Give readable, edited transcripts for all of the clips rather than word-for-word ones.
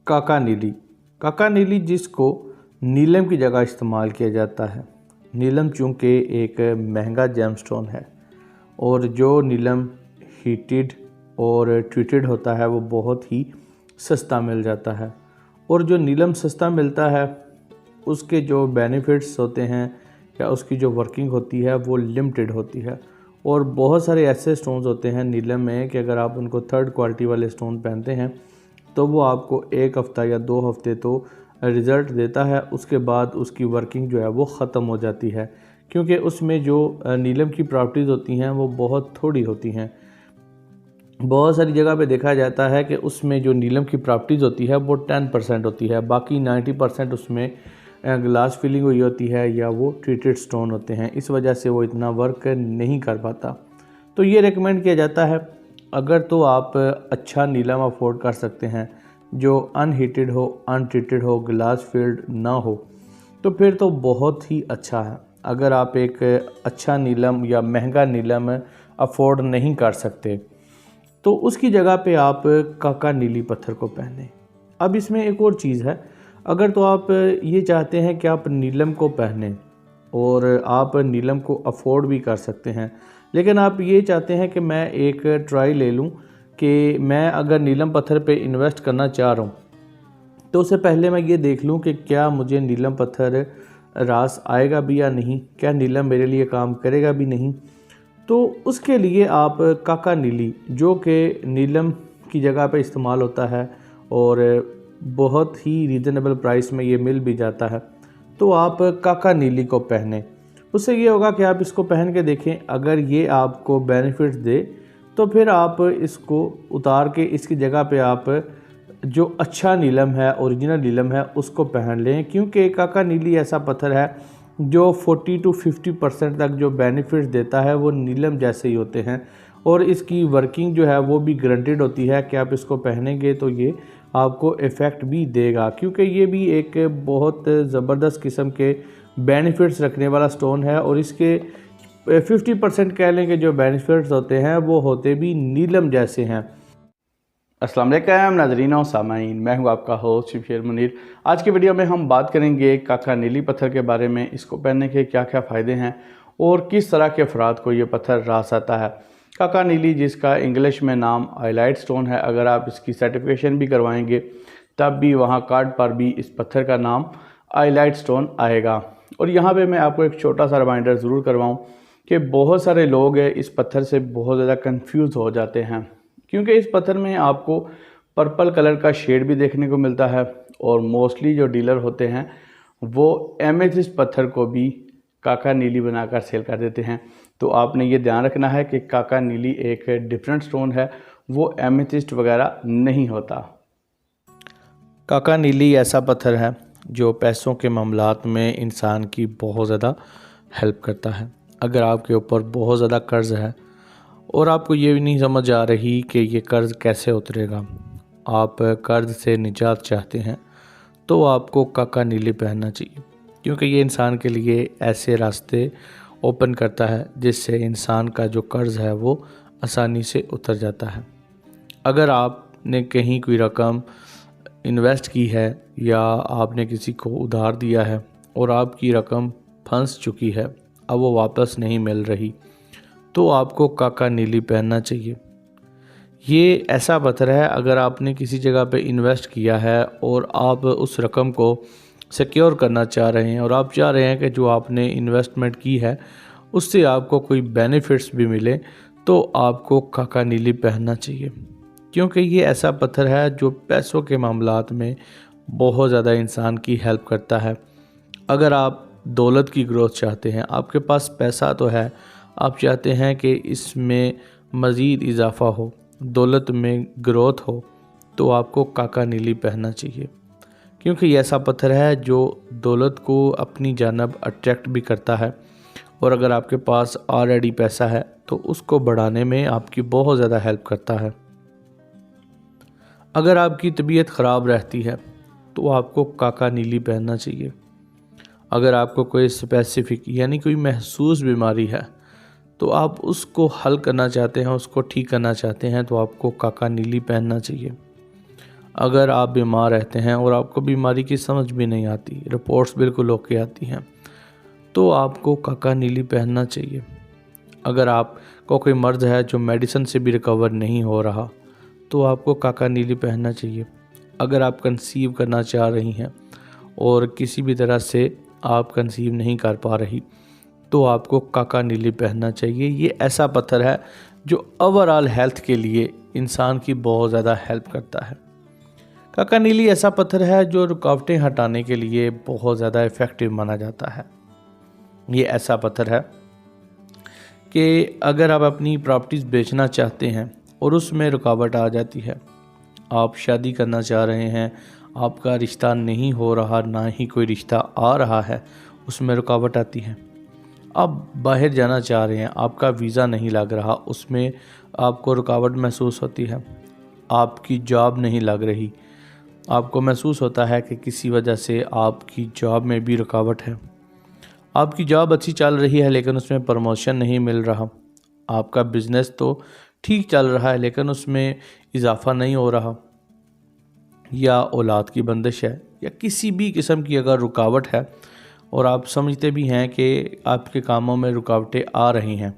काका नीली। काका नीली जिसको नीलम की जगह इस्तेमाल किया जाता है। नीलम चूँकि एक महंगा जेमस्टोन है और जो नीलम हीटेड और ट्रीटेड होता है वो बहुत ही सस्ता मिल जाता है। और जो नीलम सस्ता मिलता है उसके जो बेनिफिट्स होते हैं या उसकी जो वर्किंग होती है वो लिमिटेड होती है। और बहुत सारे ऐसे स्टोन्स होते हैं नीलम में कि अगर आप उनको थर्ड क्वालिटी वाले स्टोन पहनते हैं तो वो आपको 1 हफ़्ता या 2 हफ़्ते तो रिज़ल्ट देता है, उसके बाद उसकी वर्किंग जो है वो ख़त्म हो जाती है, क्योंकि उसमें जो नीलम की प्रॉपर्टीज़ होती हैं वो बहुत थोड़ी होती हैं। बहुत सारी जगह पे देखा जाता है कि उसमें जो नीलम की प्रॉपर्टीज़ होती है वो 10% होती है, बाकी 90% उसमें ग्लास फिलिंग हुई होती है या वो ट्रीटेड स्टोन होते हैं। इस वजह से वो इतना वर्क नहीं कर पाता। तो ये रेकमेंड किया जाता है अगर तो आप अच्छा नीलम अफोर्ड कर सकते हैं जो अनहीटेड हो, अनट्रीटेड हो, ग्लास फील्ड ना हो, तो फिर तो बहुत ही अच्छा है। अगर आप एक अच्छा नीलम या महंगा नीलम अफोर्ड नहीं कर सकते तो उसकी जगह पे आप काका नीली पत्थर को पहने। अब इसमें एक और चीज़ है, अगर तो आप ये चाहते हैं कि आप नीलम को पहने और आप नीलम को अफोर्ड भी कर सकते हैं, लेकिन आप ये चाहते हैं कि मैं एक ट्राई ले लूँ कि मैं अगर नीलम पत्थर पे इन्वेस्ट करना चाह रहा हूँ तो उससे पहले मैं ये देख लूँ कि क्या मुझे नीलम पत्थर रास आएगा भी या नहीं, क्या नीलम मेरे लिए काम करेगा भी नहीं। तो उसके लिए आप काका नीली जो कि नीलम की जगह पे इस्तेमाल होता है और बहुत ही रीज़नेबल प्राइस में ये मिल भी जाता है, तो आप काका नीली को पहने। उससे ये होगा कि आप इसको पहन के देखें, अगर ये आपको बेनिफिट्स दे तो फिर आप इसको उतार के इसकी जगह पे आप जो अच्छा नीलम है, ओरिजिनल नीलम है, उसको पहन लें, क्योंकि काका नीली ऐसा पत्थर है जो 40 to 50% तक जो बेनिफिट्स देता है वो नीलम जैसे ही होते हैं। और इसकी वर्किंग जो है वो भी गारंटेड होती है कि आप इसको पहनेंगे तो ये आपको इफ़ेक्ट भी देगा, क्योंकि ये भी एक बहुत ज़बरदस्त किस्म के बेनिफिट्स रखने वाला स्टोन है। और इसके 50% कह लें कि जो बेनिफिट्स होते हैं वो होते भी नीलम जैसे हैं। अस्सलाम वालेकुम नाज़रीन और सामाईन, मैं हूं आपका होस्ट शेर मुनीर। आज की वीडियो में हम बात करेंगे काका नीली पत्थर के बारे में, इसको पहनने के क्या क्या फ़ायदे हैं और किस तरह के अफराद को ये पत्थर रास आता है। काका नीली जिसका इंग्लिश में नाम हाईलाइट स्टोन है, अगर आप इसकी सर्टिफिकेशन भी करवाएंगे तब भी वहाँ कार्ड पर भी इस पत्थर का नाम हाईलाइट स्टोन आएगा। और यहाँ पर मैं आपको एक छोटा सा रिमाइंडर ज़रूर करवाऊँ कि बहुत सारे लोग इस पत्थर से बहुत ज़्यादा कन्फ्यूज़ हो जाते हैं, क्योंकि इस पत्थर में आपको पर्पल कलर का शेड भी देखने को मिलता है और मोस्टली जो डीलर होते हैं वो एमेथिस्ट पत्थर को भी काका नीली बनाकर सेल कर देते हैं। तो आपने ये ध्यान रखना है कि काका नीली एक डिफरेंट स्टोन है, वो एमेथिस्ट वगैरह नहीं होता। काका नीली ऐसा पत्थर है जो पैसों के मामलात में इंसान की बहुत ज़्यादा हेल्प करता है। अगर आपके ऊपर बहुत ज़्यादा कर्ज़ है और आपको ये भी नहीं समझ आ रही कि ये कर्ज़ कैसे उतरेगा, आप कर्ज़ से निजात चाहते हैं, तो आपको काका नीली पहनना चाहिए, क्योंकि ये इंसान के लिए ऐसे रास्ते ओपन करता है जिससे इंसान का जो कर्ज़ है वो आसानी से उतर जाता है। अगर आपने कहीं कोई रकम इन्वेस्ट की है या आपने किसी को उधार दिया है और आपकी रकम फंस चुकी है, अब वो वापस नहीं मिल रही, तो आपको काका नीली पहनना चाहिए। ये ऐसा पत्थर है, अगर आपने किसी जगह पे इन्वेस्ट किया है और आप उस रकम को सिक्योर करना चाह रहे हैं और आप चाह रहे हैं कि जो आपने इन्वेस्टमेंट की है उससे आपको कोई बेनिफिट्स भी मिले, तो आपको काका नीली पहनना चाहिए, क्योंकि ये ऐसा पत्थर है जो पैसों के मामलात में बहुत ज़्यादा इंसान की हेल्प करता है। अगर आप दौलत की ग्रोथ चाहते हैं, आपके पास पैसा तो है, आप चाहते हैं कि इसमें मज़ीद इजाफ़ा हो, दौलत में ग्रोथ हो, तो आपको काका नीली पहनना चाहिए, क्योंकि ये ऐसा पत्थर है जो दौलत को अपनी जानब अट्रैक्ट भी करता है। और अगर आपके पास ऑलरेडी पैसा है तो उसको बढ़ाने में आपकी बहुत ज़्यादा हेल्प करता है। अगर आपकी तबीयत ख़राब रहती है तो आपको काका नीली पहनना चाहिए। अगर आपको कोई स्पेसिफ़िक यानी कोई महसूस बीमारी है तो आप उसको हल करना चाहते हैं, उसको ठीक करना चाहते हैं, तो आपको काका नीली पहनना चाहिए। अगर आप बीमार रहते हैं और आपको बीमारी की समझ भी नहीं आती, रिपोर्ट्स बिल्कुल ओके आती हैं, तो आपको काका नीली पहनना चाहिए। अगर आपको कोई मर्ज़ है जो मेडिसिन से भी रिकवर नहीं हो रहा, तो आपको काका नीली पहनना चाहिए। अगर आप कंसीव करना चाह रही हैं और किसी भी तरह से आप कंसीव नहीं कर पा रही, तो आपको काका नीली पहनना चाहिए। ये ऐसा पत्थर है जो ओवरऑल हेल्थ के लिए इंसान की बहुत ज़्यादा हेल्प करता है। काका नीली ऐसा पत्थर है जो रुकावटें हटाने के लिए बहुत ज़्यादा इफ़ेक्टिव माना जाता है। ये ऐसा पत्थर है कि अगर आप अपनी प्रॉपर्टीज़ बेचना चाहते हैं और उसमें रुकावट आ जाती है, आप शादी करना चाह रहे हैं, आपका रिश्ता नहीं हो रहा, ना ही कोई रिश्ता आ रहा है, उसमें रुकावट आती है। आप बाहर जाना चाह रहे हैं, आपका वीज़ा नहीं लग रहा, उसमें आपको रुकावट महसूस होती है। आपकी जॉब नहीं लग रही, आपको महसूस होता है कि किसी वजह से आपकी जॉब में भी रुकावट है। आपकी जॉब अच्छी चल रही है लेकिन उसमें प्रमोशन नहीं मिल रहा। आपका बिज़नेस तो ठीक चल रहा है लेकिन उसमें इजाफा नहीं हो रहा, या औलाद की बंदिश है, या किसी भी किस्म की अगर रुकावट है और आप समझते भी हैं कि आपके कामों में रुकावटें आ रही हैं,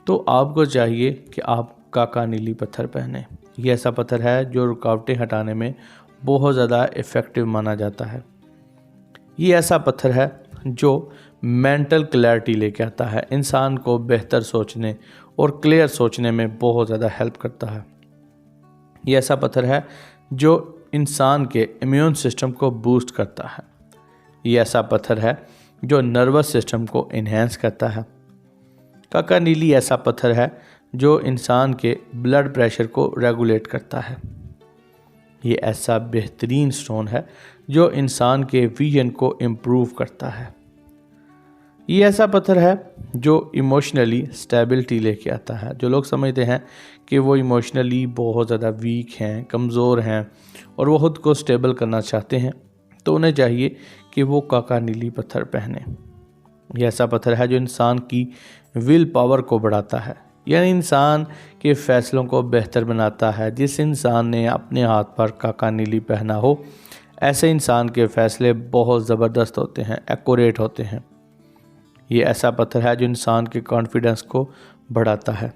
तो आपको चाहिए कि आप काका नीली पत्थर पहने। ये ऐसा पत्थर है जो रुकावटें हटाने में बहुत ज़्यादा इफ़ेक्टिव माना जाता है। ये ऐसा पत्थर है जो मेंटल क्लैरिटी लेके आता है, इंसान को बेहतर सोचने और क्लियर सोचने में बहुत ज़्यादा हेल्प करता है। ये ऐसा पत्थर है जो इंसान के इम्यून सिस्टम को बूस्ट करता है। ये ऐसा पत्थर है जो नर्वस सिस्टम को इन्हेंस करता है। काका नीली ऐसा पत्थर है जो इंसान के ब्लड प्रेशर को रेगुलेट करता है। ये ऐसा बेहतरीन स्टोन है जो इंसान के विजन को इम्प्रूव करता है। ये ऐसा पत्थर है जो इमोशनली स्टेबिलिटी लेके आता है। जो लोग समझते हैं कि वो इमोशनली बहुत ज़्यादा वीक हैं, कमज़ोर हैं और वो खुद को स्टेबल करना चाहते हैं, तो उन्हें चाहिए कि वो काका नीली पत्थर पहने। ये ऐसा पत्थर है जो इंसान की विल पावर को बढ़ाता है, यानी इंसान के फ़ैसलों को बेहतर बनाता है। जिस इंसान ने अपने हाथ पर काका नीली पहना हो, ऐसे इंसान के फ़ैसले बहुत ज़बरदस्त होते हैं, एक्यूरेट होते हैं। ये ऐसा पत्थर है जो इंसान के कॉन्फिडेंस को बढ़ाता है।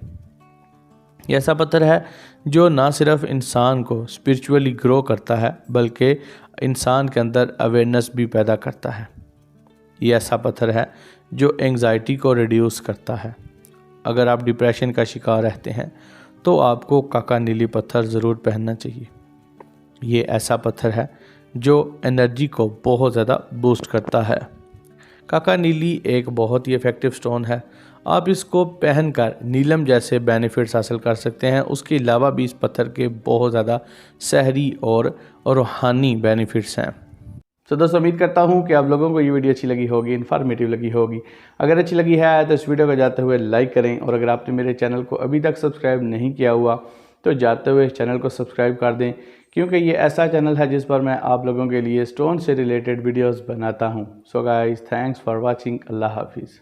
ये ऐसा पत्थर है जो ना सिर्फ इंसान को स्पिरिचुअली ग्रो करता है बल्कि इंसान के अंदर अवेयरनेस भी पैदा करता है। ये ऐसा पत्थर है जो एंग्जाइटी को रिड्यूस करता है। अगर आप डिप्रेशन का शिकार रहते हैं तो आपको काका नीली पत्थर ज़रूर पहनना चाहिए। ये ऐसा पत्थर है जो एनर्जी को बहुत ज़्यादा बूस्ट करता है। काका नीली एक बहुत ही इफ़ेक्टिव स्टोन है। आप इसको पहनकर नीलम जैसे बेनिफिट्स हासिल कर सकते हैं। उसके अलावा भी इस पत्थर के बहुत ज़्यादा सहरी और रूहानी बेनिफिट्स हैं। तो दोस्तों, उम्मीद करता हूँ कि आप लोगों को ये वीडियो अच्छी लगी होगी, इन्फॉर्मेटिव लगी होगी। अगर अच्छी लगी है तो इस वीडियो को जाते हुए लाइक करें, और अगर आपने मेरे चैनल को अभी तक सब्सक्राइब नहीं किया हुआ तो जाते हुए इस चैनल को सब्सक्राइब कर दें, क्योंकि ये ऐसा चैनल है जिस पर मैं आप लोगों के लिए स्टोन से रिलेटेड वीडियोज़ बनाता हूँ। So guys, thanks for watching. Allah हाफिज़।